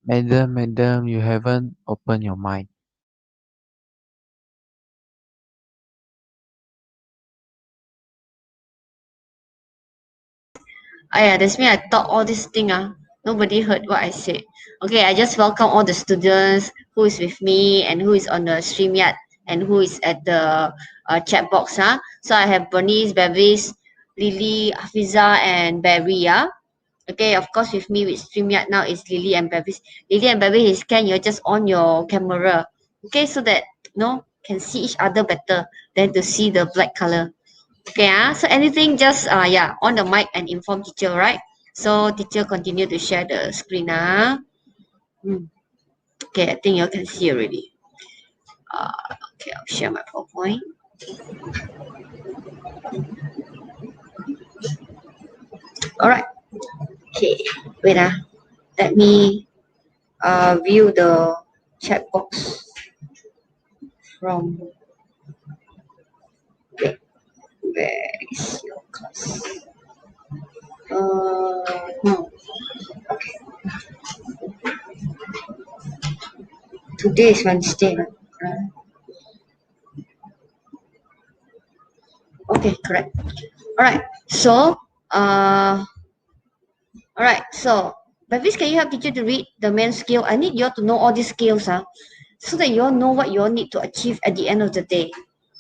Madam, you haven't opened your mic. Oh yeah, that's me. I thought all this thing. Nobody heard what I said. Okay, I just welcome all the students who is with me and who is on the stream yard and who is at the chat box. So I have Bernice, Bevis, Lily, Hafiza, and Barry. Okay, of course with me with StreamYard now is Lily and Bevis. Lily and Bevis, can you just on your camera? Okay, so that can see each other better than to see the black color. Okay, so anything just yeah, on the mic and inform teacher, right? So teacher continue to share the screen. Okay, I think you can see already. Uh, okay, I'll share my PowerPoint. All right. Okay, wait. Let me view the chat box from where is your class? No. Okay. Today is Wednesday. Okay, correct. All right. So, all right. So, Bevis, can you help teacher to read the main skill? I need you all to know all these skills, so that you all know what you all need to achieve at the end of the day.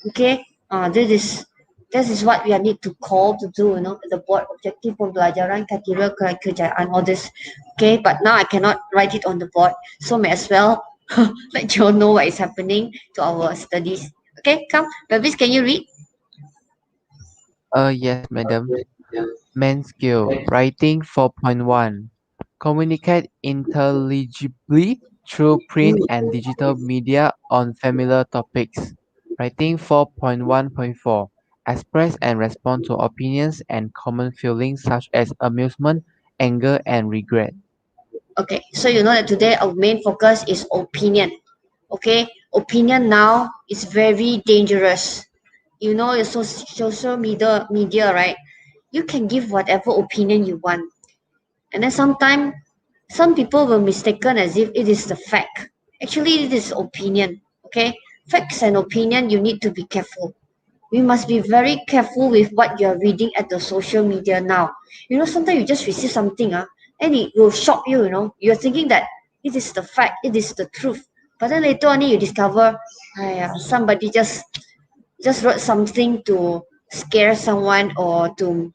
Okay. This is what we are need to call to do. The board objective pembelajaran, kriteria kerjaan, all this. Okay. But now I cannot write it on the board, so may as well let you all know what is happening to our studies. Okay. Come, Bevis, can you read? Yes, madam. Main skill, writing 4.1. Communicate intelligibly through print and digital media on familiar topics. Writing 4.1.4. Express and respond to opinions and common feelings such as amusement, anger, and regret. Okay, so you know that today our main focus is opinion. Okay, opinion now is very dangerous. Your social media, right? You can give whatever opinion you want, and then sometimes some people will mistaken as if it is the fact. Actually, it is opinion. Okay, facts and opinion, you need to be careful. We must be very careful with what you're reading at the social media now. Sometimes you just receive something, and it will shock you. You're thinking that it is the fact, it is the truth. But then later on you discover, somebody just wrote something to scare someone or to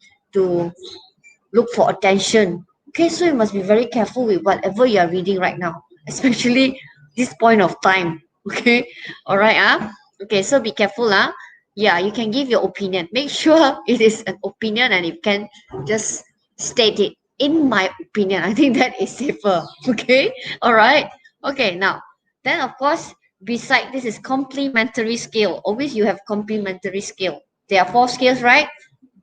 look for attention. Okay, so you must be very careful with whatever you are reading right now, especially this point of time. Okay, all right, okay, so be careful, yeah, you can give your opinion. Make sure it is an opinion and you can just state it. In my opinion, I think that is safer. Okay, all right, okay. Now, then of course, beside this is complementary skill. Always you have complementary skill. There are 4 skills, right?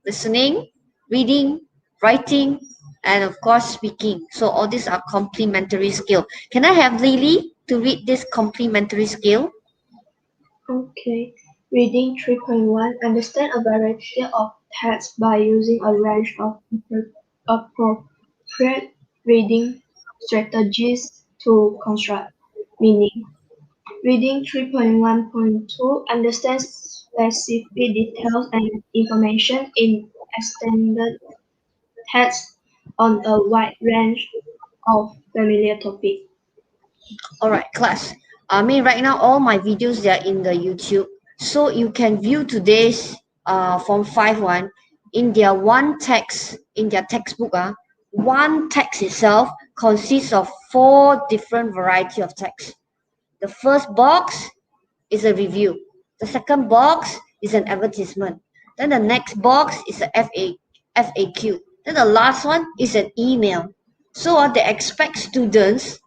Listening, reading, writing, and of course speaking. So all these are complementary skill. Can I have Lily to read this complementary skill? Okay. Reading 3.1. Understand a variety of texts by using a range of appropriate reading strategies to construct meaning. Reading 3.1.2. Understand specific details and information in extended text on a wide range of familiar topics. All right, class. I mean, right now all my videos they are in the YouTube, so you can view today's Form 5 in their one text in their textbook. One text itself consists of 4 different variety of text. The first box is a review. The second box is an advertisement. Then the next box is a FAQ. Then the last one is an email. So they expect students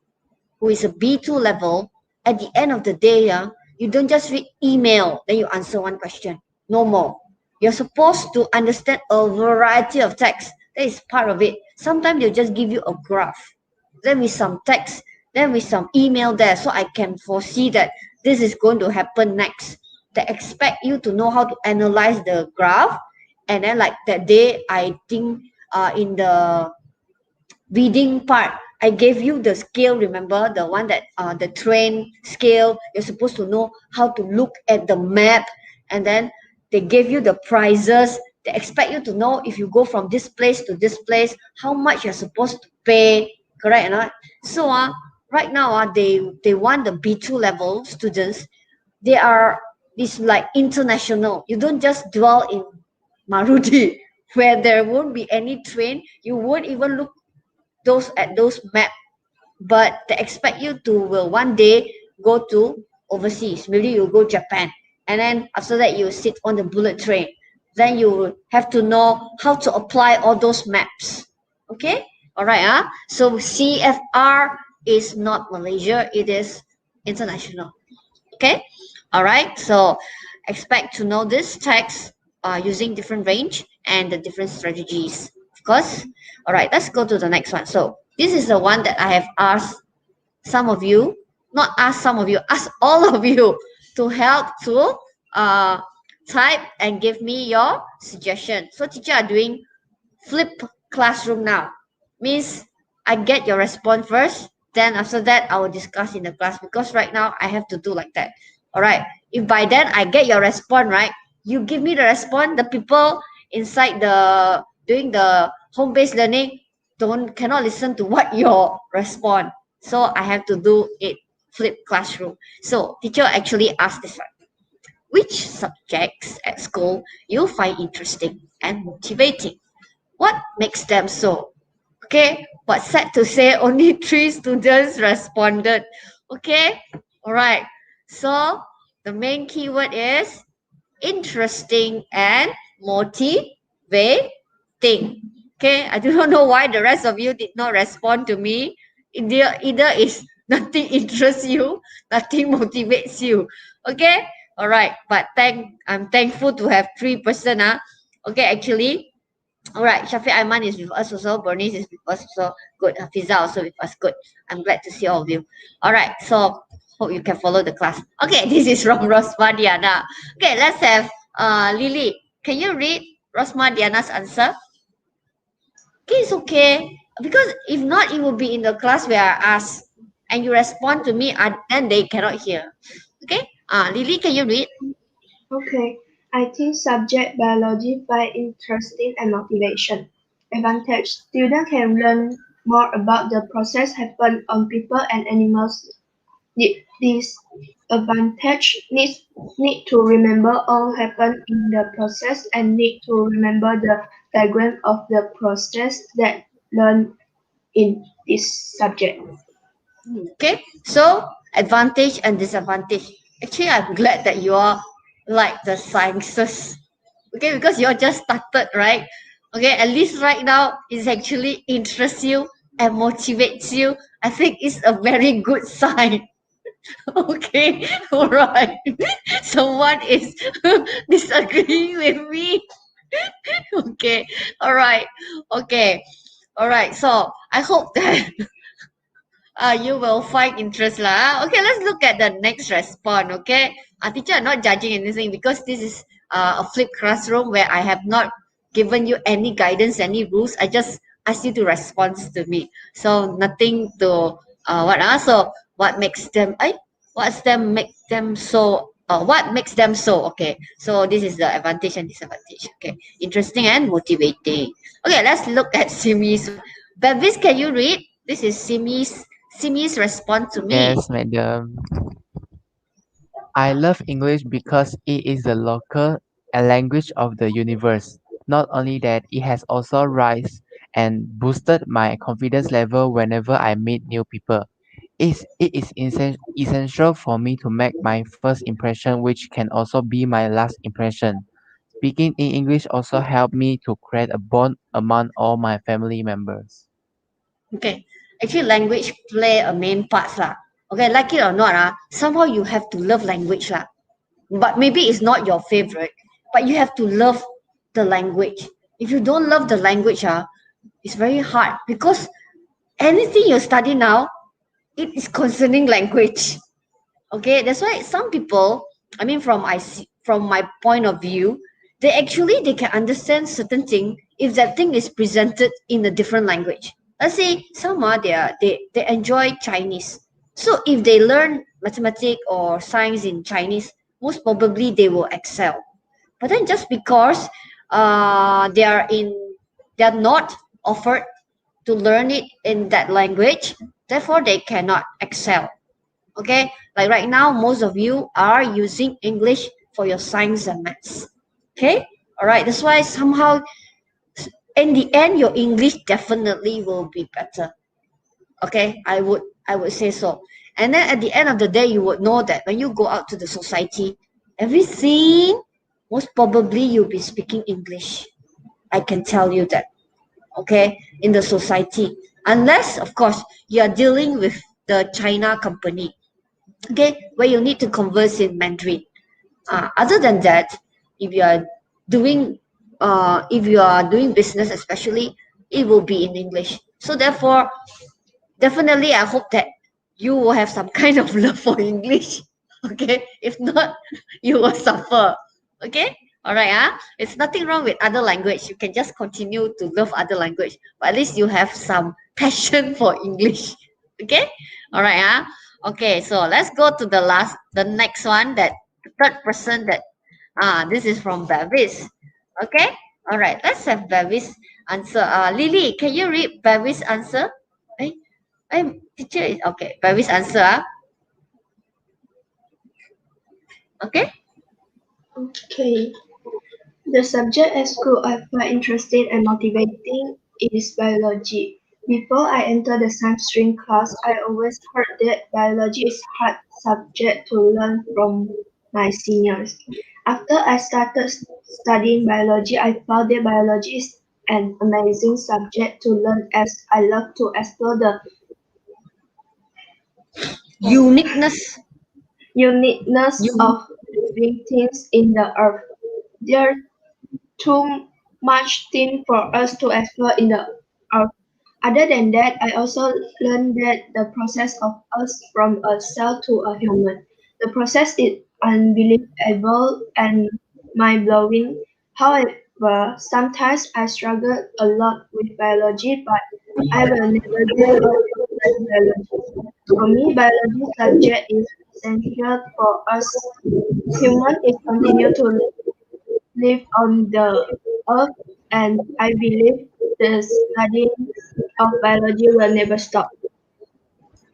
who is a B2 level, at the end of the day, you don't just read email, then you answer one question. No more. You're supposed to understand a variety of text. That is part of it. Sometimes they'll just give you a graph, then with some text, then with some email there. So I can foresee that this is going to happen next. They expect you to know how to analyze the graph. And then like that day, I think in the reading part, I gave you the scale, remember the one that the train scale. You're supposed to know how to look at the map, and then they gave you the prices. They expect you to know if you go from this place to this place, how much you're supposed to pay, correct or not? So right now they want the B2 level students. They are this like international. You don't just dwell in Marudi where there won't be any train. You won't even look those at those map, but they expect you to will one day go to overseas. Maybe you go Japan, and then after that you sit on the bullet train. Then you have to know how to apply all those maps. Okay, all right. So CFR is not Malaysia; it is international. Okay, all right. So expect to know this text using different range and the different strategies, of course. All right, let's go to the next one. So this is the one that I have asked some of you, not ask some of you, ask all of you to help to uh, type and give me your suggestion. So teacher are doing flip classroom now. Means I get your response first, then after that I will discuss in the class, because right now I have to do like that. All right. If by then I get your response, right, you give me the response, the people inside the doing the home-based learning don't cannot listen to what your response. So I have to do it flip classroom. So teacher actually asked this one. Which subjects at school you find interesting and motivating? What makes them so? Okay, but sad to say, only 3 students responded. Okay, all right. So the main keyword is interesting and motivating. Okay, I do not know why the rest of you did not respond to me. Either is nothing interests you, nothing motivates you. Okay, all right. But I'm thankful to have 3 person. Okay, actually, all right, Shafiq Aiman is with us also. Bernice is with us also. Good. Hafiza also with us. Good. I'm glad to see all of you. All right, so hope you can follow the class. Okay, this is from Rosma Diana. Okay, let's have Lily. Can you read Rosma Diana's answer? Okay, it's okay. Because if not, it will be in the class where I ask and you respond to me, and then they cannot hear. Okay? Lily, can you read? Okay, I think subject biology by interesting and motivation. Advantage: students can learn more about the process happen on people and animals. Disadvantage: need to remember all happen in the process and need to remember the diagram of the process that learn in this subject. Okay, so advantage and disadvantage. Actually, I'm glad that you are like the sciences. Okay, because you're just started, right? Okay, at least right now it actually interests you and motivates you. I think it's a very good sign. Okay, all right. Someone is disagreeing with me. Okay, all right. Okay, all right. So I hope that you will find interest lah. Okay, let's look at the next response. Okay, teacher, I'm not judging anything because this is a flipped classroom where I have not given you any guidance, any rules. I just ask you to respond to me. So nothing to so what makes them what's them make them so what makes them so okay. So this is the advantage and disadvantage. Okay, interesting and motivating. Okay, let's look at Simi's. Bevis, can you read? This is Simi's response to me. Yes, madam. I love English because it is the local language of the universe. Not only that, it has also raised and boosted my confidence level whenever I meet new people. It is essential for me to make my first impression, which can also be my last impression. Speaking in English also helped me to create a bond among all my family members. Okay, actually, language play a main part lah. Okay, like it or not, somehow you have to love language lah. But maybe it's not your favorite, but you have to love the language. If you don't love the language, it's very hard because anything you study now, it is concerning language. Okay, that's why some people, I mean, from my point of view, they can understand certain thing if that thing is presented in a different language. let's say some are they enjoy Chinese. So if they learn mathematics or science in Chinese, most probably they will excel. But then just because they are not offered to learn it in that language, therefore they cannot excel. Okay, like right now, most of you are using English for your science and maths. Okay, all right. That's why somehow in the end, your English definitely will be better. Okay, I would say so. And then at the end of the day, you would know that when you go out to the society, everything most probably you'll be speaking English. I can tell you that. Okay, in the society, unless of course you are dealing with the China company. Okay, where you need to converse in Mandarin. Other than that, if you are doing if you are doing business especially, it will be in English. So therefore, definitely I hope that you will have some kind of love for English. Okay, if not, you will suffer. Okay, all right. It's nothing wrong with other language. You can just continue to love other language, but at least you have some passion for English. Okay, all right. Okay, so let's go to the next one, that third person that this is from Bevis. Okay, all right. Let's have Bevis answer. Lily, can you read Bevis answer? Eh, teacher is okay. Bevis answer. Okay. Okay. The subject at school I find interesting and motivating is biology. Before I entered the science stream class, I always heard that biology is hard subject to learn from my seniors. After I started studying biology, I found that biology is an amazing subject to learn as I love to explore the Uniqueness. uniqueness You. of living things in the earth. There too much thing for us to explore in the earth. Other than that, I also learned that the process of us from a cell to a human. The process is unbelievable and mind-blowing. However, sometimes I struggle a lot with biology, but I will never give up on biology. For me, biology subject is essential for us humans is continue to live on the earth, and I believe the studying of biology will never stop.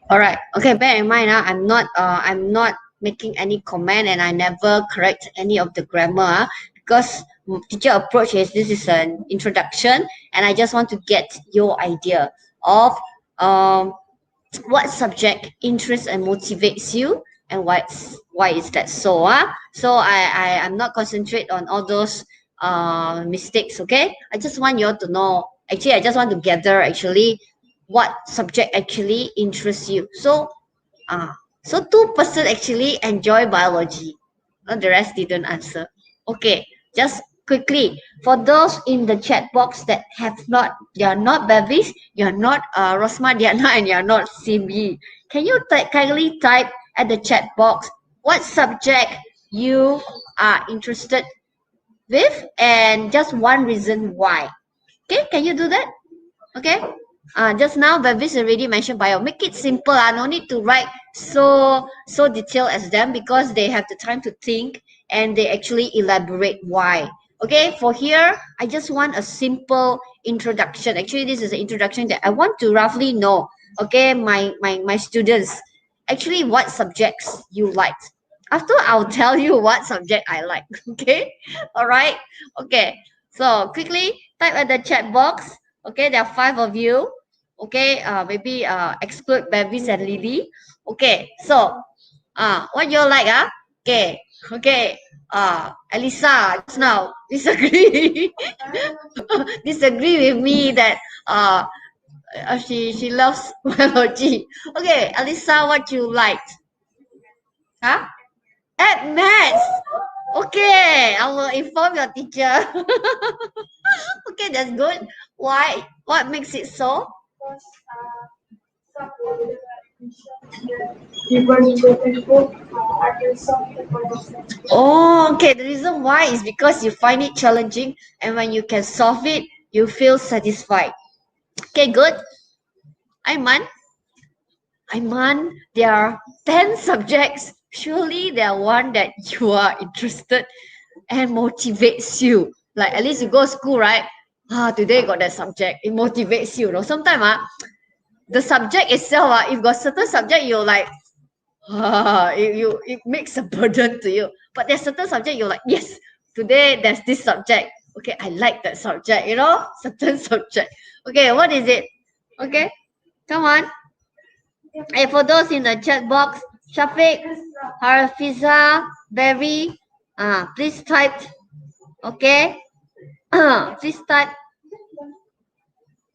All right. Okay. Bear in mind, I'm not making any comment, and I never correct any of the grammar, because teacher approach is this is an introduction, and I just want to get your idea of um what subject interests and motivates you, and why is that so. So I'm not concentrate on all those mistakes. Okay, I just want you all to know, actually I just want to gather actually what subject actually interests you. So so 2% actually enjoy biology, the rest didn't answer. Okay, just quickly, for those in the chat box that have not, they are not Bevis, you are not Rosma Diana, and you are not Simbi, can you kindly type at the chat box what subject you are interested with, and just one reason why. Okay, can you do that? Okay. Just now Bevis already mentioned bio. Make it simple. No need to write so detailed as them, because they have the time to think and they actually elaborate why. Okay. For here, I just want a simple introduction. Actually, this is an introduction that I want to roughly know. Okay, my students, actually, what subjects you like. After I'll tell you what subject I like. Okay. All right. Okay. So quickly type at the chat box. Okay, there are 5 of you. Okay, maybe exclude Bevis and Lily. Okay, so what you like? Okay, okay. Elisa just now disagree disagree with me that she loves biology. Okay, Elisa, what you like? Huh? At maths. Okay, I will inform your teacher. Okay, that's good. Why? What makes it so? Oh, okay. The reason why is because you find it challenging, and when you can solve it, you feel satisfied. Okay, good. Aiman, there are 10 subjects. Surely there are one that you are interested and motivates you. Like at least you go to school, right? Today got that subject. It motivates you. Sometimes the subject itself, if got certain subject, you're like, it makes a burden to you. But there's certain subject you're like, yes, today there's this subject. Okay, I like that subject, certain subject. Okay, what is it? Okay, come on. And for those in the chat box, Shafiq, Harfiza, Berry, please type. Okay, please type.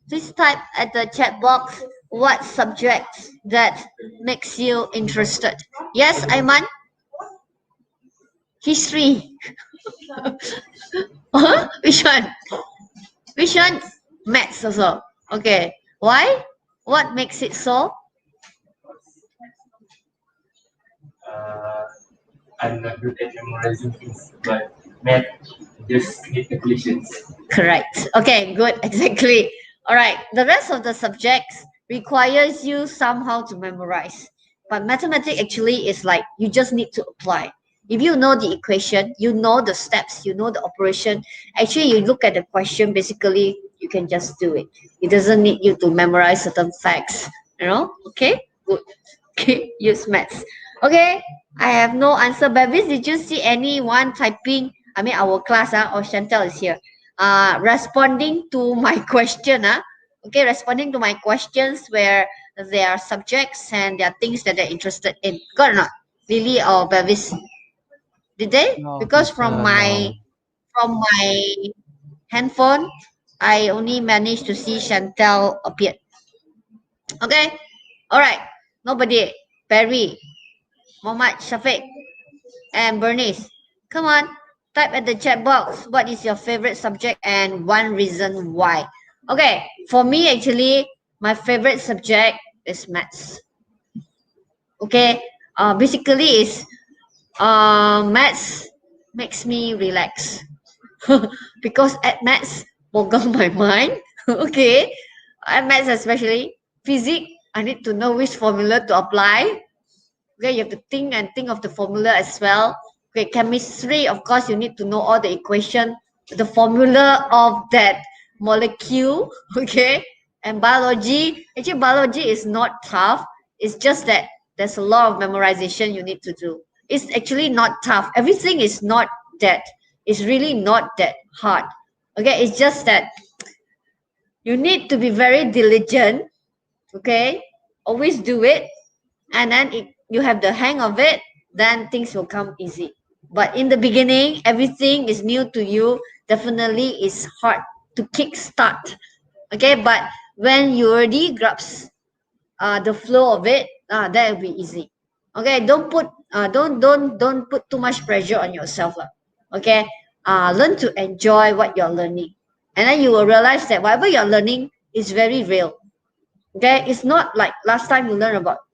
Please type at the chat box what subjects that makes you interested. Yes, Aiman. History. Which one? Which one? Maths also. Okay. Why? What makes it so? I'm not good at memorizing things, but math just need calculations. Correct. Okay, good. Exactly. All right. The rest of the subjects requires you somehow to memorize. But mathematics actually is like you just need to apply. If you know the equation, you know the steps, you know the operation. Actually, you look at the question, basically, you can just do it. It doesn't need you to memorize certain facts. Okay? Good. Okay, use maths. Okay, I have no answer. Bavis, did you see anyone typing? I mean, our class, or Chantel is here. Responding to my question. Okay, responding to my questions where there are subjects and there are things that they're interested in. Got or not? Lily or Bavis? Did they? No, Because from teacher, my no. from my handphone, I only managed to see Chantel appear. Okay, all right. Nobody. Perry, Mohammed, Shafiq, and Bernice. Come on, type at the chat box what is your favorite subject and one reason why. Okay, for me actually, my favorite subject is maths. Okay, basically is maths makes me relax because at maths boggle my mind. Okay, at maths especially physics, I need to know which formula to apply. Okay, you have to think and think of the formula as well. Okay, chemistry, of course, you need to know all the equation, the formula of that molecule. Okay, and biology, actually, biology is not tough. It's just that there's a lot of memorization you need to do. It's actually not tough. Everything is not that. It's really not that hard. Okay, it's just that you need to be very diligent. Okay, always do it, and then you have the hang of it, then things will come easy. But in the beginning, everything is new to you. Definitely is hard to kick start. Okay, but when you already grasp the flow of it, that will be easy. Okay, don't put too much pressure on yourself lah. Okay, learn to enjoy what you're learning, and then you will realize that whatever you're learning is very real. Okay, it's not like last time you learn about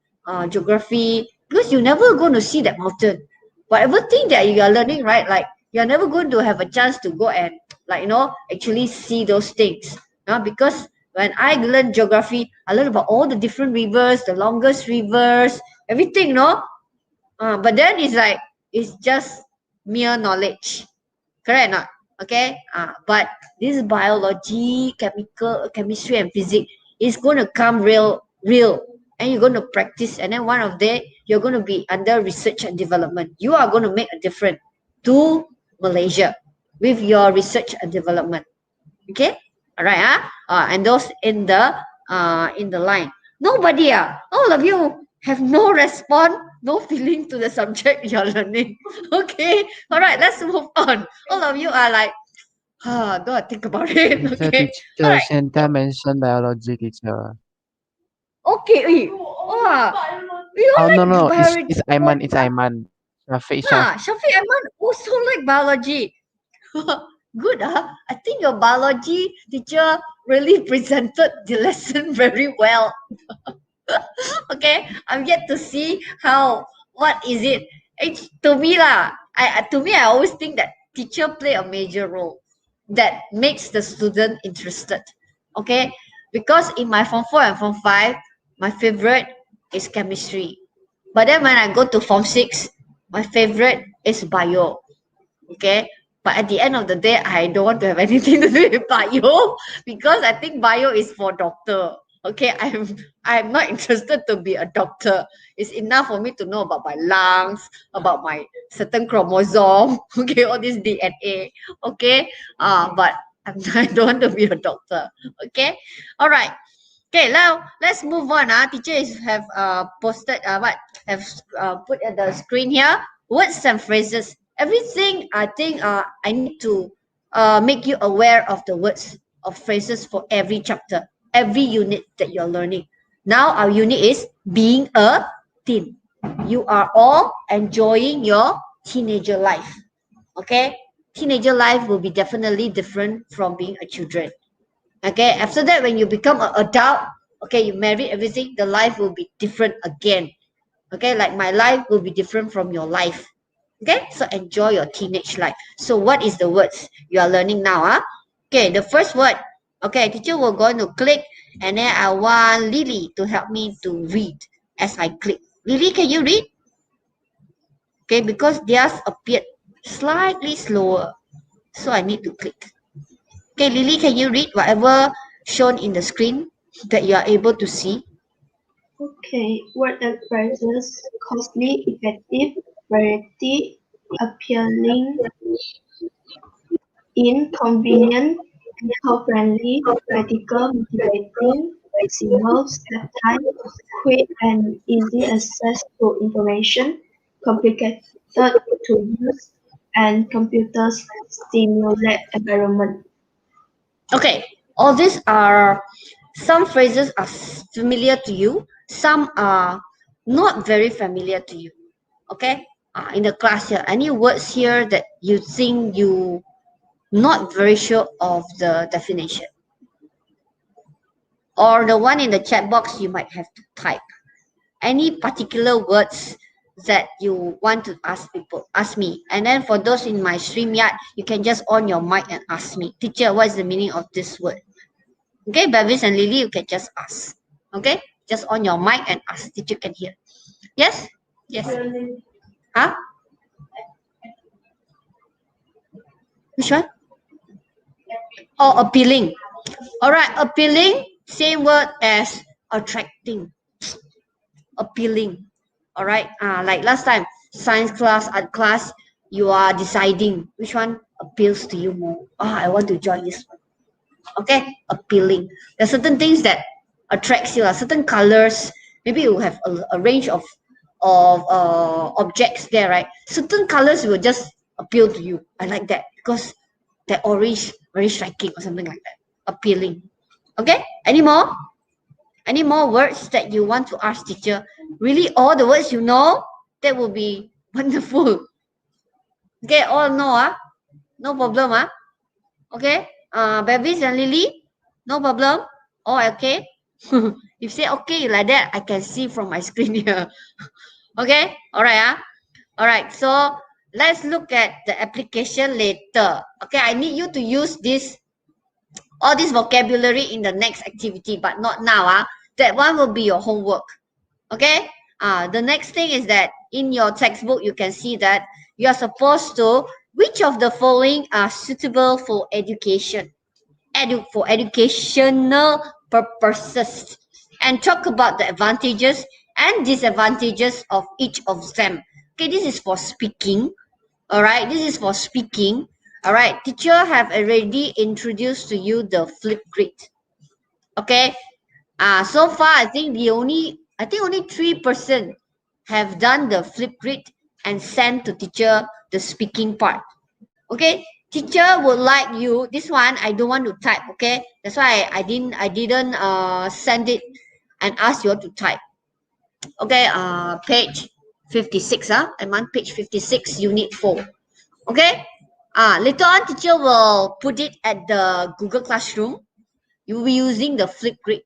geography, because you're never going to see that mountain. Whatever thing that you are learning, right? Like you're never going to have a chance to go and actually see those things. Because when I learned geography, I learned about all the different rivers, the longest rivers, everything. But then it's just mere knowledge. Correct or not? Okay. But this biology, chemistry, and physics is going to come real, and you're going to practice. And then one of day you're going to be under research and development. You are going to make a difference to Malaysia with your research and development. Okay. All right. And those in the line. Nobody. All of you have no response, no feeling to the subject you're learning. Okay. All right. Let's move on. All of you are like, don't think about it. Teacher, Okay. All teacher, right. Shanta mentioned biology, teacher. Okay. Wow. We all Oh, no, like no, biology. it's Aiman, it's Aiman. Shafiq, Shafi Ahmad also like biology. Good, I think your biology teacher really presented the lesson very well. Okay, I'm yet to see what is it. To me lah, I always think that teacher play a major role that makes the student interested. Okay, Because in my form 4 and form 5, my favorite is chemistry. But then when I go to form 6, my favorite is bio. Okay. But at the end of the day, I don't want to have anything to do with bio because I think bio is for doctor. Okay, I'm not interested to be a doctor. It's enough for me to know about my lungs, about my certain chromosome, okay, all this DNA. Okay. But I don't want to be a doctor. Okay. All right. Okay, now let's move on. Teacher have posted what have put at the screen here words and phrases. Everything I think I need to make you aware of the words of phrases for every chapter, every unit that you're learning. Now our unit is being a teen. You are all enjoying your teenager life. Okay, teenager life will be definitely different from being a children. Okay, after that, when you become an adult, okay, you marry everything, the life will be different again. Okay, like my life will be different from your life. Okay, so enjoy your teenage life. So what is the words you are learning now? Okay, the first word. Okay, teacher will going to click, and then I want Lily to help me to read as I click. Lily, can you read? Okay, because theirs appeared slightly slower, so I need to click. Okay, Lily, can you read whatever shown in the screen that you are able to see? Okay, word and phrases: costly, effective, variety, appealing, inconvenient, eco-friendly, practical, motivating, flexible, save time, quick and easy access to information, complicated to use, and computers stimulate environment. Okay, all these are some phrases are familiar to you, some are not very familiar to you. Okay, in the class here, any words here that you think you not very sure of the definition, or the one in the chat box you might have to type. Any particular words that you want to ask people, ask me. And then for those in my StreamYard, you can just on your mic and ask me, teacher, what is the meaning of this word? Okay, Bevis and Lily, you can just ask. Okay, just on your mic and ask, teacher can hear. Yes? Yes. Huh? Which one? Oh, appealing. All right, appealing, same word as attracting. Appealing. All right, like last time, science class, art class, you are deciding which one appeals to you more. I want to join this one. Okay, appealing. There are certain things that attracts you, certain colors. Maybe you have a range of objects there, right? Certain colors will just appeal to you. I like that because that orange very striking or something like that. Appealing. Okay, any more? Any more words that you want to ask teacher? Really, all the words you know? That will be wonderful. Okay, all know, no problem, okay. Bevis and Lily, no problem. Oh, okay. If say okay like that, I can see from my screen here. Okay, all right, all right. So let's look at the application later. Okay, I need you to use this all this vocabulary in the next activity, but not now. That one will be your homework. Okay. The next thing is that in your textbook you can see that you are supposed to which of the following are suitable for education, for educational purposes, and talk about the advantages and disadvantages of each of them. Okay, this is for speaking. All right, this is for speaking. All right, teacher have already introduced to you the flip grid. Okay, so far I think only 3% have done the flip grid and sent to teacher the speaking part. Okay, teacher would like you this one I don't want to type. Okay, that's why I didn't send it and ask you all to type. Okay, page 56. I'm on page 56, unit 4. Okay, later on teacher will put it at the Google Classroom. You will be using the flip grid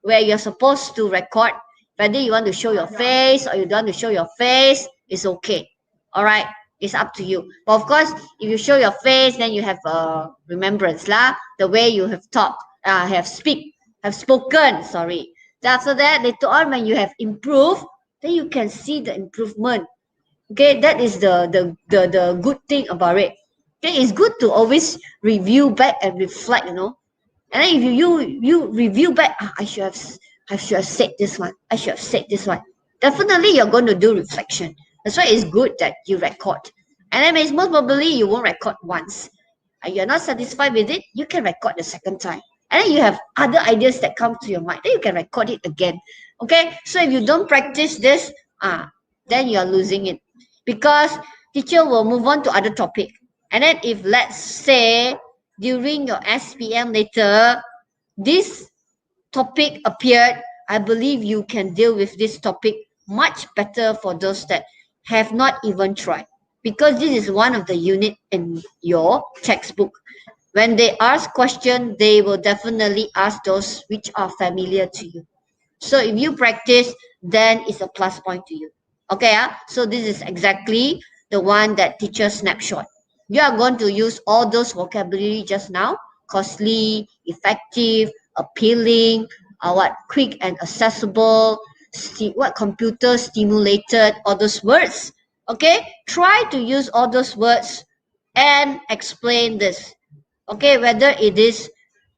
where you're supposed to record whether you want to show your face or you don't want to show your face. It's okay. All right, it's up to you. But of course, if you show your face, then you have a remembrance lah. The way you have talked, have speak have spoken, sorry. Then after that, later on when you have improved, then you can see the improvement. Okay, that is the good thing about it. Okay, it's good to always review back and reflect, and then if you review back, I should have said this one. I should have said this one. Definitely, you're going to do reflection. That's why it's good that you record. And then most probably you won't record once. And you're not satisfied with it, you can record the second time. And then you have other ideas that come to your mind. Then you can record it again. Okay. So if you don't practice this, then you are losing it, because teacher will move on to other topic. And then if let's say during your SPM later, this topic appeared, I believe you can deal with this topic much better for those that have not even tried. Because this is one of the unit in your textbook. When they ask question, they will definitely ask those which are familiar to you. So if you practice, then it's a plus point to you. Okay, so this is exactly the one that teacher snapshot. You are going to use all those vocabulary just now: costly, effective, appealing, quick and accessible, computer stimulated, all those words. Okay, try to use all those words and explain this. Okay, whether it is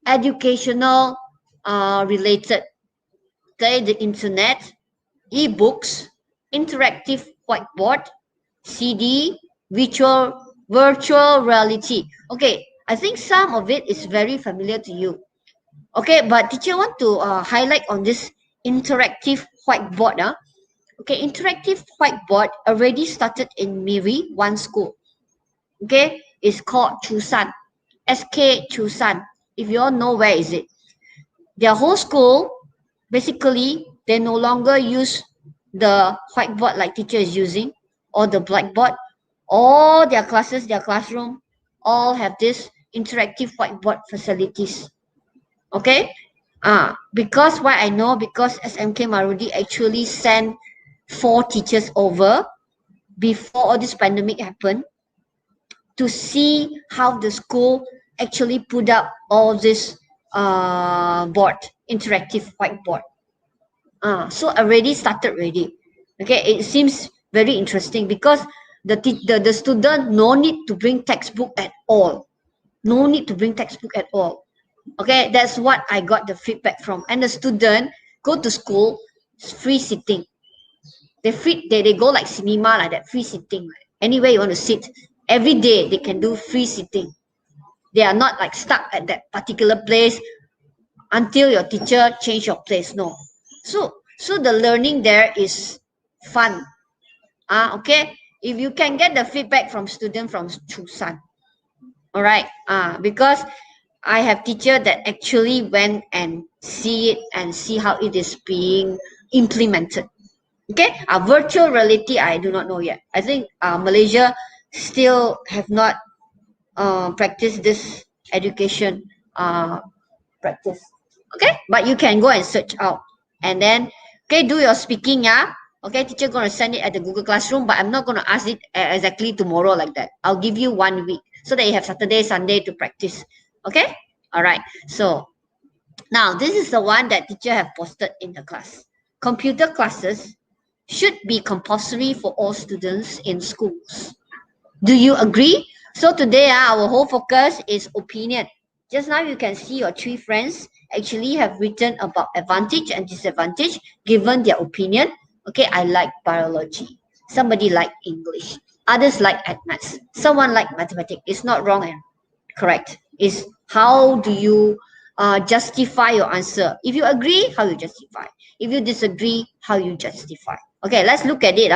educational related, okay, the internet, e-books, interactive whiteboard, CD, virtual reality. Okay, I think some of it is very familiar to you. Okay, but teacher want to highlight on this interactive whiteboard. Okay, interactive whiteboard already started in Miri, one school. Okay, it's called Chusan, SK Chusan. If you all know where is it, their whole school, basically, they no longer use the whiteboard like teacher is using, or the blackboard. All their classes, their classroom, all have this interactive whiteboard facilities. Okay, because why I know, because SMK Marudi actually sent 4 teachers over before all this pandemic happened to see how the school actually put up all this board, interactive whiteboard. So already started already. Okay, it seems very interesting because the student no need to bring textbook at all. No need to bring textbook at all. Okay, that's what I got the feedback from. And the student go to school, free sitting. They go like cinema like that, free sitting. Anywhere you want to sit, every day they can do free sitting. They are not like stuck at that particular place until your teacher change your place. No. So the learning there is fun. Okay. If you can get the feedback from student from Chusan. All right. Because I have teacher that actually went and see it and see how it is being implemented. Okay. Virtual reality, I do not know yet. I think Malaysia still have not practiced this education practice. Okay, but you can go and search out, and then do your speaking. Okay, teacher gonna send it at the Google Classroom, but I'm not gonna ask it exactly tomorrow like that. I'll give you 1 week so that you have Saturday, Sunday to practice. Okay, all right. So now this is the one that teacher have posted in the class. Computer classes should be compulsory for all students in schools. Do you agree? So today our whole focus is opinion. Just now you can see your 3 friends actually have written about advantage and disadvantage given their opinion. Okay, I like biology. Somebody like English. Others like maths. Someone like mathematics. It's not wrong and correct. It's how do you justify your answer. If you agree, how you justify. If you disagree, how you justify. Okay, let's look at it.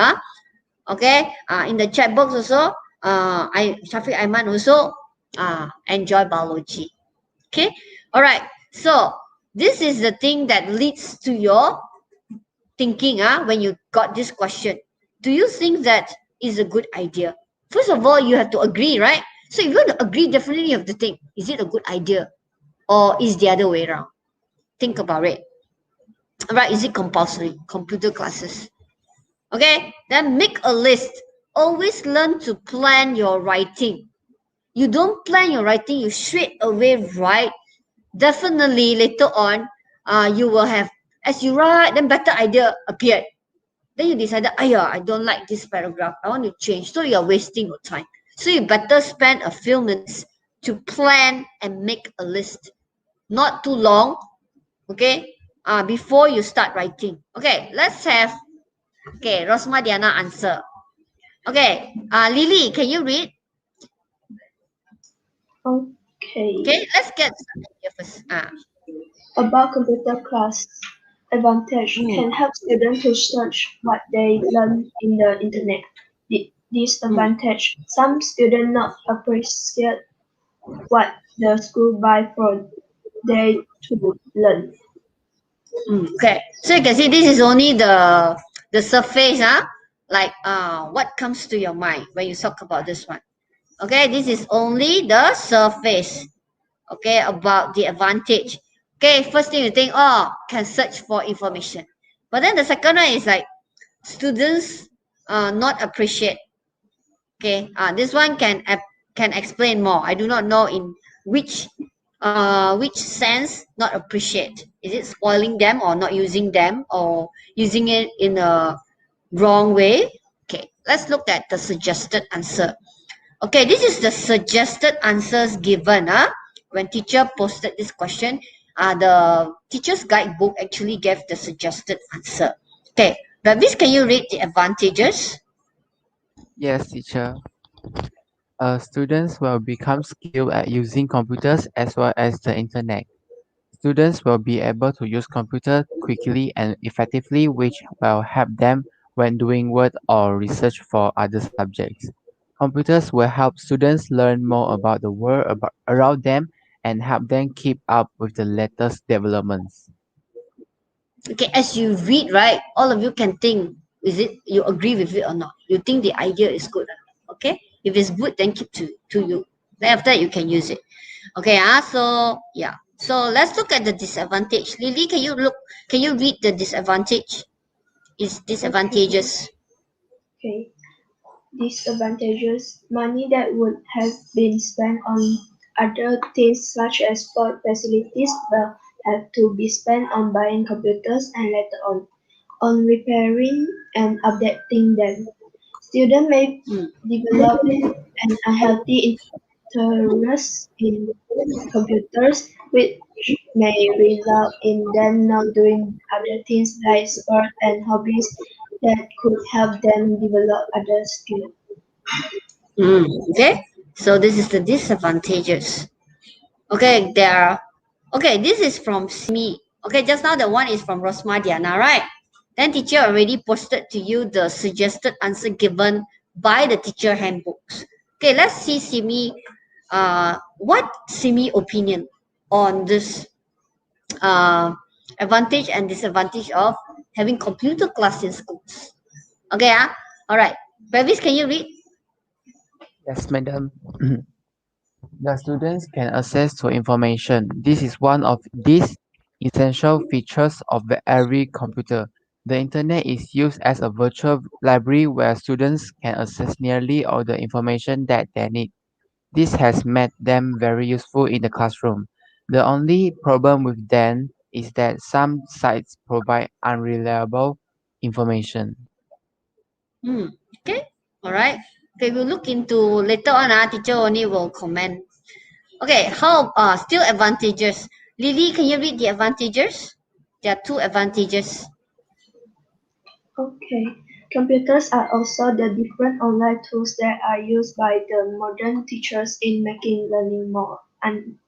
Okay, in the chat box also, Shafiq Aiman also enjoy biology. Okay, all right. So this is the thing that leads to your thinking. When you got this question, do you think that is a good idea? First of all, you have to agree, right? So if you want to agree, definitely you have to think: is it a good idea, or is the other way around? Think about it. All right, is it compulsory? Computer classes. Okay, then make a list. Always learn to plan your writing. You don't plan your writing, you straight away write. Definitely later on, you will have, as you write, then better idea appeared. Then you decided, I don't like this paragraph. I want to change. So you're wasting your time. So you better spend a few minutes to plan and make a list. Not too long, okay? Before you start writing. Okay, let's have, okay, Rosma Diana answer. Okay, Lily, can you read? Okay. Okay, let's get started here first. About computer class advantage Mm, can help students to search what they learn in the internet. mm, Disadvantage, some students not appreciate what the school buy for they to learn. Okay, so you can see this is only the surface, like what comes to your mind when you talk about this one. Okay, this is only the surface. Okay, about the advantage. Okay, first thing you think, can search for information, but then the second one is like students not appreciate. Okay, this one can explain more. I do not know in which sense not appreciate. Is it spoiling them or not using them or using it in a wrong way? Okay, let's look at the suggested answer. Okay, this is the suggested answers given. When teacher posted this question, the teacher's guidebook actually gave the suggested answer. Okay, but this can you read the advantages? Yes, teacher. Students will become skilled at using computers as well as the internet. Students will be able to use computer quickly and effectively, which will help them when doing work or research for other subjects. Computers will help students learn more about the world around them and help them keep up with the latest developments. Okay, as you read, right, all of you can think, is it you agree with it or not? You think the idea is good or not? Okay, if it's good, then keep to you. Then after that, you can use it. Okay, so yeah. So let's look at the disadvantage. Lily, can you read the disadvantage? Is Okay. disadvantages. Okay. Disadvantages, money that would have been spent on other things such as sport facilities will have to be spent on buying computers and later on repairing and updating them. Students may Hmm. develop an unhealthy interest in computers, which may result in them not doing other things like sport and hobbies that could help them develop other skills. Okay, so this is the disadvantages. Okay, there are, okay, this is from Simi. Okay, just now the one is from Rosma Diana, right? Then teacher already posted to you the suggested answer given by the teacher handbooks. Okay, let's see Simi, what Simi opinion on this advantage and disadvantage of having computer class in schools. Okay, all right. Bevis, can you read? Yes, madam. The students can access to information. This is one of these essential features of every computer. The internet is used as a virtual library where students can access nearly all the information that they need. This has made them very useful in the classroom. The only problem with them is that some sites provide unreliable information. Hmm. Okay. All right. Okay, we'll look into later on. Teacher only will comment. Okay. How still advantages? Lily, can you read the advantages? There are two advantages. Okay. Computers are also the different online tools that are used by the modern teachers in making learning more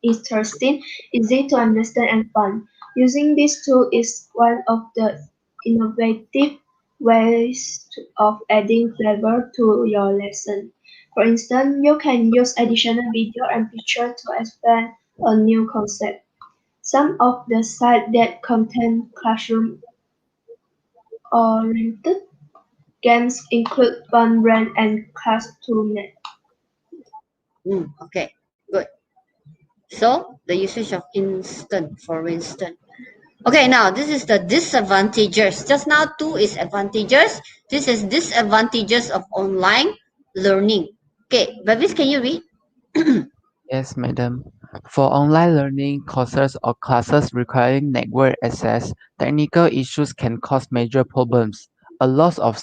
interesting, easy to understand, and fun. Using this tool is one of the innovative ways of adding flavor to your lesson. For instance, you can use additional video and picture to explain a new concept. Some of the sites that contain classroom-oriented games include Fun Run and Class2Net. Okay. Good. So the usage of instant, for instance. Okay. Now this is the disadvantages. Just now two is advantages. This is disadvantages of online learning. Okay. Bevis, can you read? Yes, madam. For online learning courses or classes requiring network access, technical issues can cause major problems. A lost or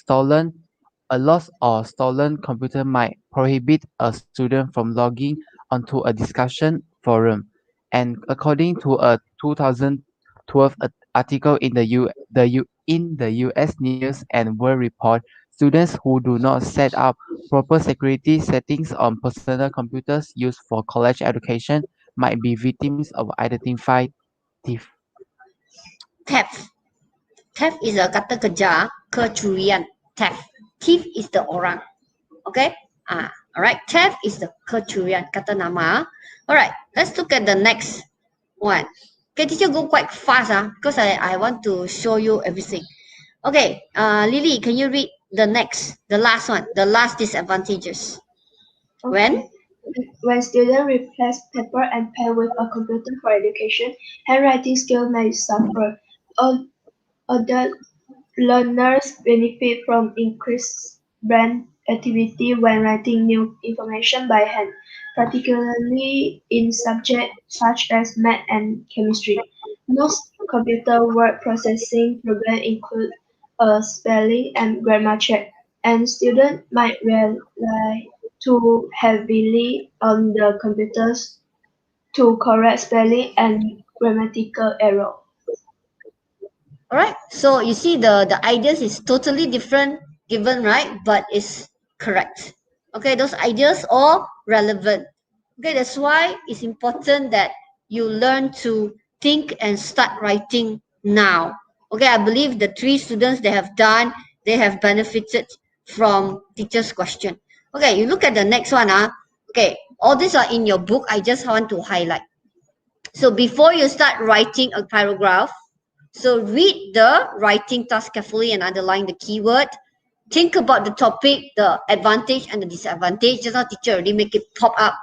stolen computer might prohibit a student from logging onto a discussion forum. And according to a 2012 article in the US News and World Report, students who do not set up proper security settings on personal computers used for college education might be victims of identified thief. Theft. Theft is a kata kejar, kecurian. Theft. Thief is the orang. Okay? Alright. Theft is the kecurian, kata nama. Alright. Let's look at the next one. Okay, teacher go quite fast because I want to show you everything. Okay, Lily, can you read the last one, the last disadvantages? Okay. When students replace paper and pen with a computer for education, handwriting skills may suffer. Other learners benefit from increased brain activity when writing new information by hand, particularly in subjects such as math and chemistry. Most computer word processing programs include a spelling and grammar check, and students might rely too heavily on the computers to correct spelling and grammatical error. All right. So you see the ideas is totally different given, right? But it's correct. Okay, those ideas are relevant. Okay, that's why it's important that you learn to think and start writing now. Okay, I believe the three students they have benefited from teacher's question. Okay, you look at the next one. Okay, all these are in your book. I just want to highlight. So before you start writing a paragraph, so read the writing task carefully and underline the keyword. Think about the topic, the advantage and the disadvantage. Just now teacher already make it pop up.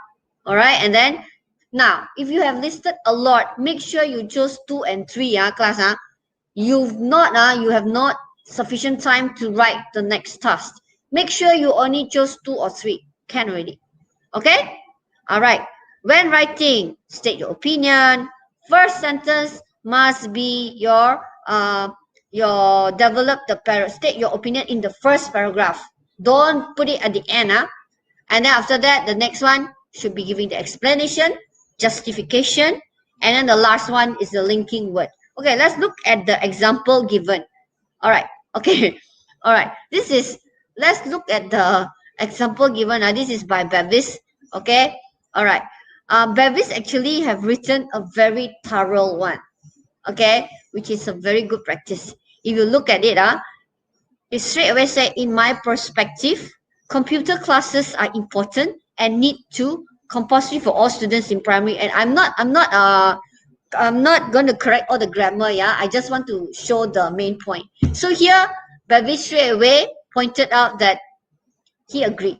All right. And then now, if you have listed a lot, make sure you choose 2 and 3, class. You have not sufficient time to write the next task. Make sure you only choose 2 or 3. Can already. Okay? All right. When writing, state your opinion. First sentence must be your state your opinion in the first paragraph. Don't put it at the end. And then after that, the next one should be giving the explanation, justification, and then the last one is the linking word. Okay, let's look at the example given. All right. Okay. All right. Let's look at the example given. This is by Bevis. Okay. All right. Bevis actually have written a very thorough one. Okay. Which is a very good practice. If you look at it, it straight away say, in my perspective, computer classes are important and need to compulsory for all students in primary. And I'm not going to correct all the grammar. I just want to show the main point. So here, Bevis straight away pointed out that he agreed.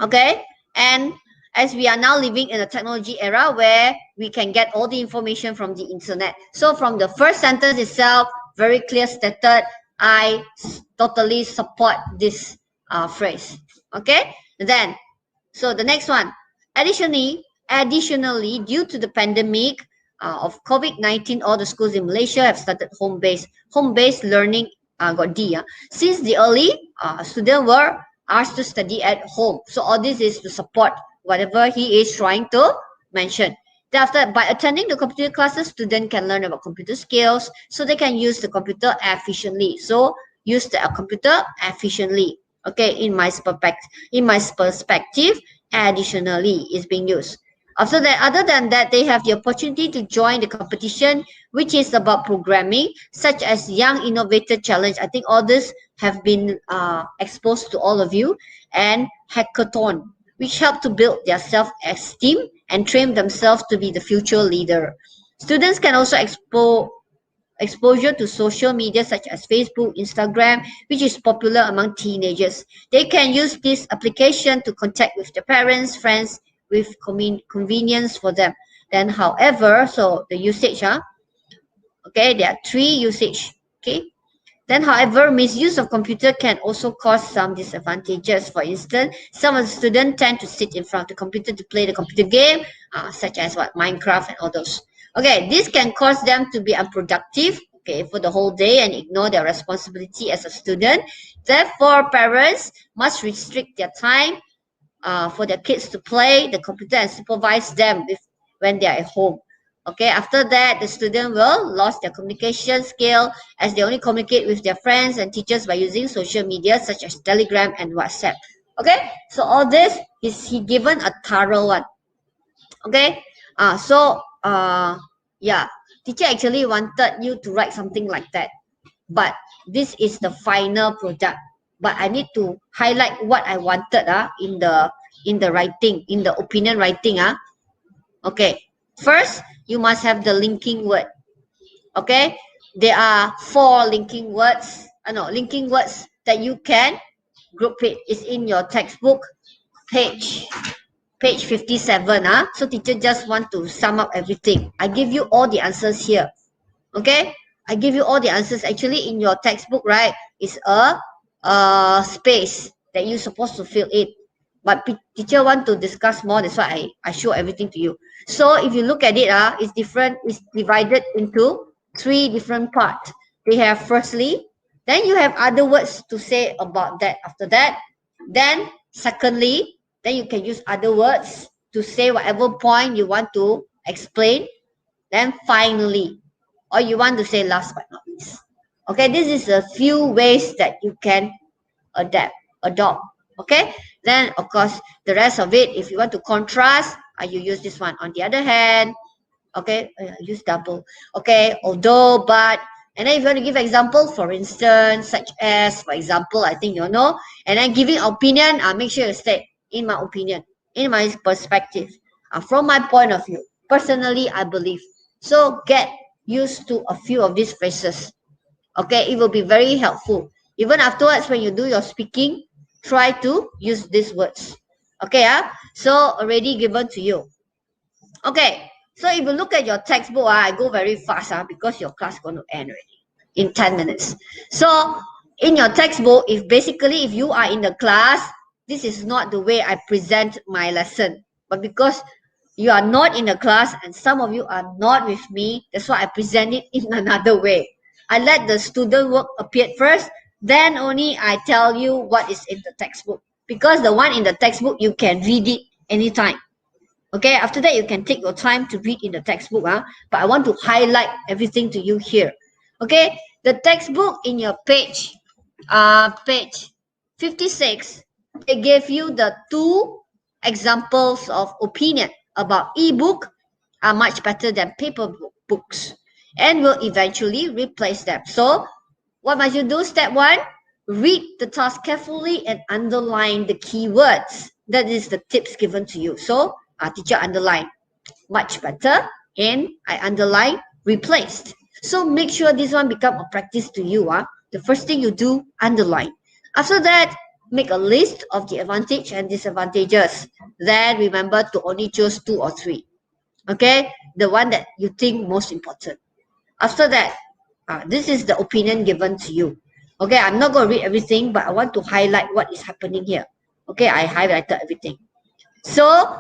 Okay, and as we are now living in a technology era where we can get all the information from the internet. So from the first sentence itself, very clear stated, I totally support this phrase. Okay, then, so the next one, additionally, due to the pandemic of COVID-19, all the schools in Malaysia have started home-based learning. Got D. Since the early, students were asked to study at home. So all this is to support whatever he is trying to mention. Thereafter, by attending the computer classes, students can learn about computer skills so they can use the computer efficiently. So use the computer efficiently. Okay, in my perspective, additionally is being used. After that, other than that, they have the opportunity to join the competition, which is about programming, such as Young Innovator Challenge. I think all this have been exposed to all of you, and hackathon, which help to build their self-esteem and train themselves to be the future leader. Students can also exposure to social media such as Facebook, Instagram, which is popular among teenagers. They can use this application to contact with their parents, friends, with convenience for them. Then, however, so the usage, okay, there are 3 usage. Okay, Then, however, misuse of computer can also cause some disadvantages. For instance, some of the students tend to sit in front of the computer to play the computer game, such as what Minecraft and all those. Okay, this can cause them to be unproductive, okay, for the whole day and ignore their responsibility as a student. Therefore, parents must restrict their time for their kids to play the computer and supervise them when they are at home. Okay, after that, the student will lose their communication skill as they only communicate with their friends and teachers by using social media such as Telegram and WhatsApp. Okay, so all this is he given a thorough one. Okay, yeah, teacher actually wanted you to write something like that, but this is the final product. But I need to highlight what I wanted in the writing, in the opinion writing. Okay, first you must have the linking word. Okay, there are 4 linking words. Linking words that you can group it. Is in your textbook, page 57. So teacher just want to sum up everything. I give you all the answers here. Okay, I give you all the answers. Actually, in your textbook, right, is a space that you're supposed to fill in. But teacher want to discuss more. That's why I show everything to you. So if you look at it, it's different. It's divided into 3 different parts. They have firstly, then you have other words to say about that after that. Then secondly, then you can use other words to say whatever point you want to explain. Then finally, or you want to say last but not least. Okay, this is a few ways that you can adopt. Okay, then of course the rest of it, if you want to contrast, you use this one. On the other hand, okay, use double. Okay, although, but, and then if you want to give example, for instance, such as, for example, I think you know, and then giving opinion, make sure you state, in my opinion, in my perspective, from my point of view, personally, I believe. So get used to a few of these phrases. Okay, it will be very helpful. Even afterwards, when you do your speaking, try to use these words. Okay, so already given to you. Okay, so if you look at your textbook, I go very fast because your class is going to end already in 10 minutes. So in your textbook, if you are in the class, this is not the way I present my lesson. But because you are not in the class and some of you are not with me, that's why I present it in another way. I let the student work appear first, then only I tell you what is in the textbook. Because the one in the textbook, you can read it anytime. Okay, after that, you can take your time to read in the textbook. But I want to highlight everything to you here. Okay, the textbook in your page 56, they gave you the 2 examples of opinion about e-book are much better than paper books and will eventually replace them. So what must you do? Step 1, read the task carefully and underline the keywords. That is the tips given to you. So teacher underline much better and I underline replaced. So make sure this one become a practice to you. The first thing you do, underline. After that, make a list of the advantage and disadvantages. Then remember to only choose 2 or 3. Okay, the one that you think most important. After that, this is the opinion given to you. Okay, I'm not going to read everything, but I want to highlight what is happening here. Okay, I highlighted everything. So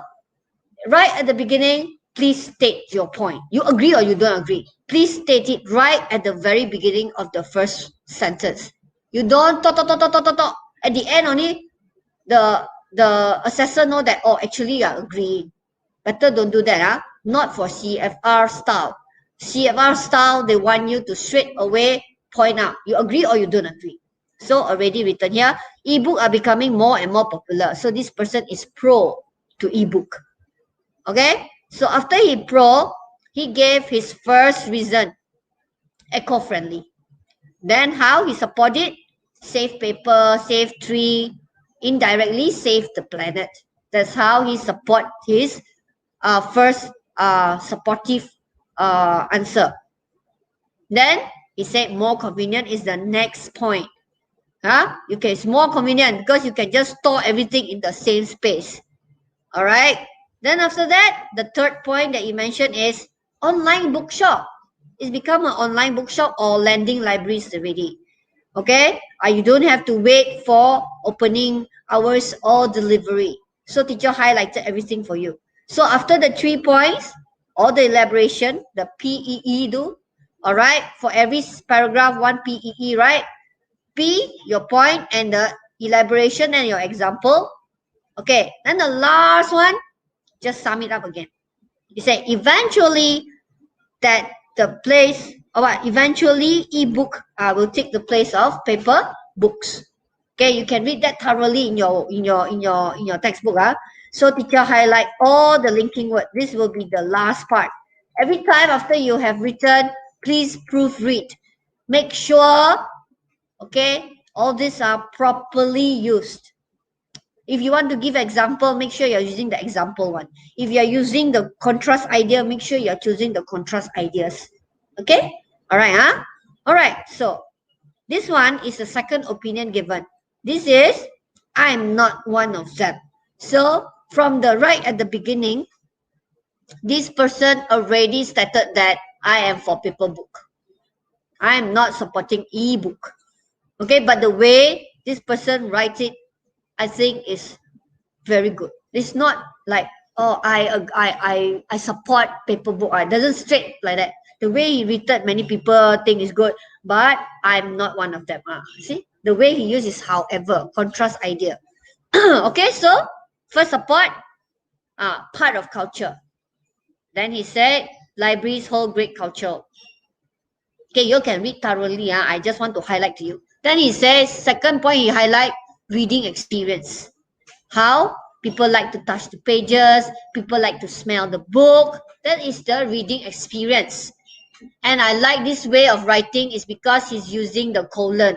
right at the beginning, please state your point. You agree or you don't agree? Please state it right at the very beginning of the first sentence. You don't talk. At the end only, the assessor know that, oh, actually you are agreeing. Better don't do that. Not for CFR style. CFR style, they want you to straight away point out. You agree or you don't agree? So already written here, ebook are becoming more and more popular. So this person is pro to ebook. Okay, so after he gave his first reason, eco-friendly. Then how he support it? Save paper, save tree, indirectly save the planet. That's how he support his first supportive answer. Then he said more convenient is the next point. It's more convenient because you can just store everything in the same space. All right. Then after that, the third point that you mentioned is online bookshop. It's become an online bookshop or lending libraries already. Okay, you don't have to wait for opening hours or delivery. So teacher highlighted everything for you. So after the 3 points, all the elaboration, the PEE do. All right, for every paragraph, 1 PEE, right? P, your point, and the elaboration and your example. Okay, then the last one, just sum it up again. You say eventually that the place, or what, eventually ebook will take the place of paper books. Okay, you can read that thoroughly in your textbook. So teacher highlight all the linking word. This will be the last part. Every time after you have written, please proofread. Make sure, okay, all these are properly used. If you want to give example, make sure you're using the example one. If you're using the contrast idea, make sure you're choosing the contrast ideas. Okay? Alright, Alright, so this one is the second opinion given. This is, I'm not one of them. So from the right at the beginning, this person already stated that I am for paper book. I am not supporting e-book. Okay, but the way this person writes it, I think is very good. It's not like, oh, I support paper book. It doesn't straight like that. The way he written, many people think is good, but I'm not one of them. See, the way he uses, however, contrast idea. Okay, so first support, part of culture. Then he said, libraries hold great culture. Okay, you can read thoroughly. I just want to highlight to you. Then he says, second point, he highlight reading experience. How people like to touch the pages, people like to smell the book. That is the reading experience. And I like this way of writing is because he's using the colon.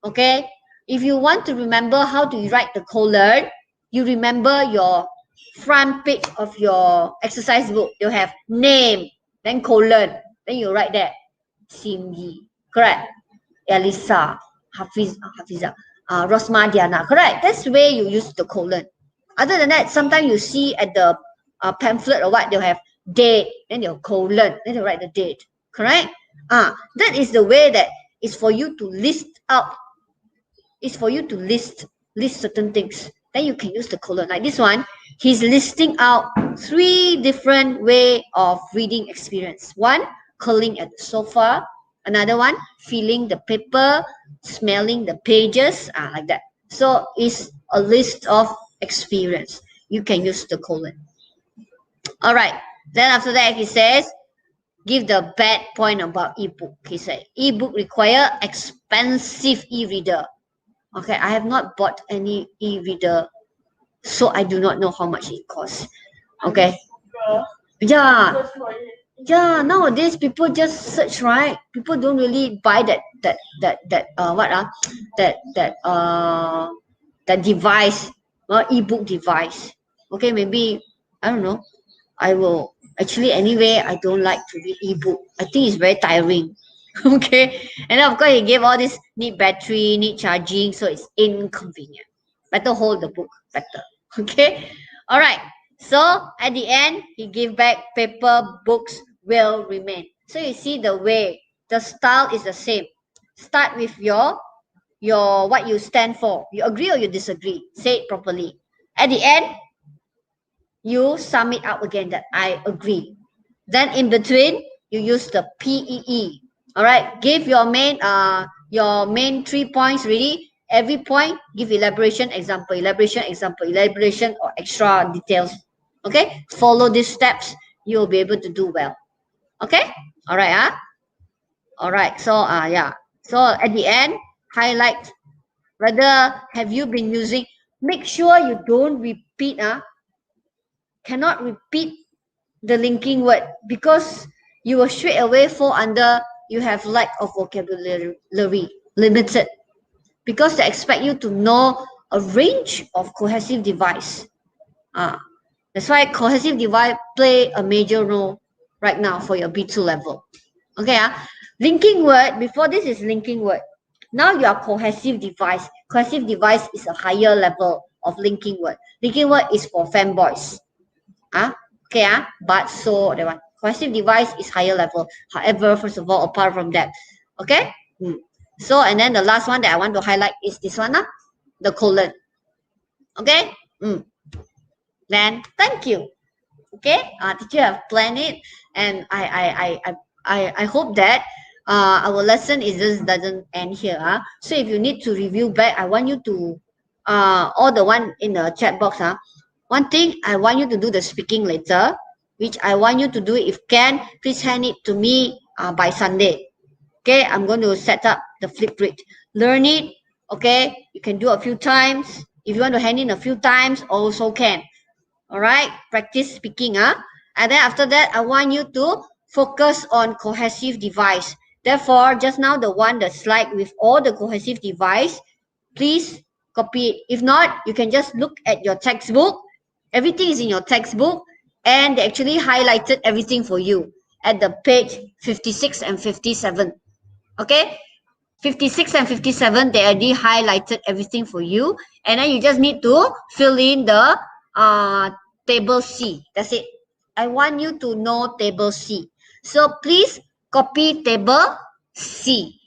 Okay, if you want to remember how to write the colon, you remember your front page of your exercise book. You have name, then colon, then you write that Simyi, correct? Elisa, Hafiza, Rosma Diana, correct? That's where you use the colon. Other than that, sometimes you see at the pamphlet or what, they'll have date, then they'll colon, then they'll write the date, correct? That is the way that is for you to list out, is for you to list certain things. Then you can use the colon. Like this one, he's listing out 3 different way of reading experience. One, curling at the sofa. Another one, feeling the paper, smelling the pages, like that. So it's a list of experience. You can use the colon. All right. Then after that, he says, give the bad point about ebook. He said, ebook require expensive e-reader. Okay, I have not bought any e-reader, so I do not know how much it costs. Okay. Yeah. Yeah, nowadays people just search, right? People don't really buy that device, ebook device. Okay, maybe I don't know. I will actually anyway. I don't like to read ebook. I think it's very tiring. Okay, and then of course he gave all this need battery, need charging, so it's inconvenient. Better hold the book better. Okay, all right. So at the end, he gave back paper books will remain. So you see the way, the style is the same. Start with your what you stand for. You agree or you disagree? Say it properly. At the end, you sum it up again that I agree. Then in between, you use the PEE. All right, give your main 3 points ready. Every point, give elaboration, example, elaboration or extra details. Okay, follow these steps. You will be able to do well. Okay, all right, all right. So yeah. So at the end, highlight whether have you been using. Make sure you don't repeat. Cannot repeat the linking word because you will straight away fall under you have lack of vocabulary, limited, because they expect you to know a range of cohesive device. That's why cohesive device play a major role right now for your B2 level. Okay, linking word, before this is linking word. Now you are cohesive device. Cohesive device is a higher level of linking word. Linking word is for fanboys. Okay, but so that one. Cohesive device is higher level. However, first of all, apart from that, okay? So, and then the last one that I want to highlight is this one, the colon. Okay. Then thank you. Okay. Teacher have planned it, and I hope that our lesson is just doesn't end here. So if you need to review back, I want you to all the one in the chat box. One thing I want you to do the speaking later, which I want you to do, if can, please hand it to me by Sunday. Okay, I'm going to set up the flip grid. Learn it. Okay, you can do a few times. If you want to hand in a few times, also can. All right, practice speaking. And then after that, I want you to focus on cohesive device. Therefore, just now the one, the slide with all the cohesive device, please copy it. If not, you can just look at your textbook. Everything is in your textbook, and they actually highlighted everything for you at the page 56 and 57. Okay, 56 and 57, they already highlighted everything for you, and then you just need to fill in the table C. That's it. I want you to know table C. So please copy table C.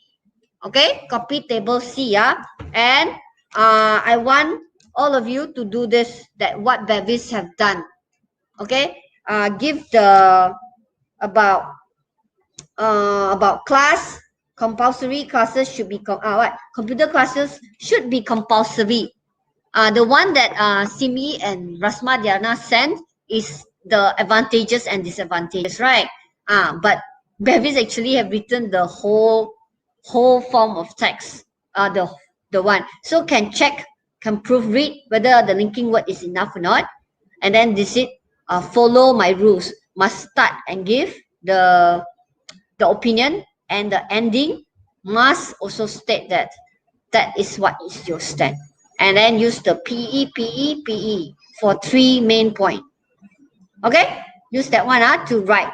Okay, copy table C. And I want all of you to do this, that what Bevis have done. Okay, give the about class. Compulsory classes should be computer classes should be compulsory. The one that Simi and Rasma Diana sent is the advantages and disadvantages, right? But Bevis actually have written the whole form of text. The one, so can check, can proofread whether the linking word is enough or not, and then this it follow my rules. Must start and give the opinion, and the ending must also state that is what is your stand. And then use the PE for 3 main point. Okay, use that one to write.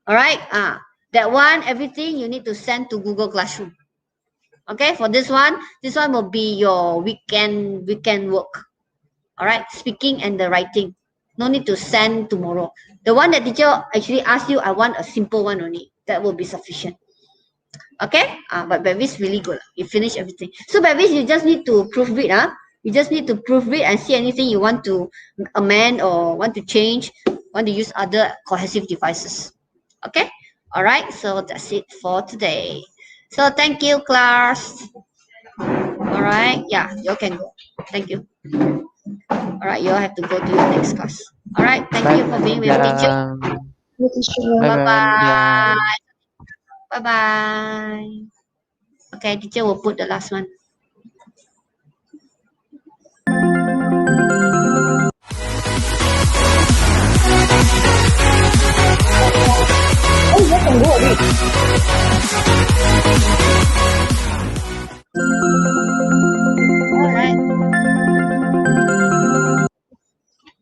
All right, that one, everything you need to send to Google Classroom. Okay, for this one will be your weekend work. All right, speaking and the writing, no need to send tomorrow. The one that teacher actually asked you, I want a simple one only. That will be sufficient. Okay, but Bevis really good. You finish everything. So Bevis, you just need to proofread. You just need to proofread and see anything you want to amend or want to change, want to use other cohesive devices. Okay, all right. So that's it for today. So thank you, class. All right, yeah, you can go. Thank you. All right, you all have to go to your next class. All right, thank you for being with teacher. Bye bye. Bye-bye. Bye-bye. Okay, teacher will put the last one. Oh, you can go already.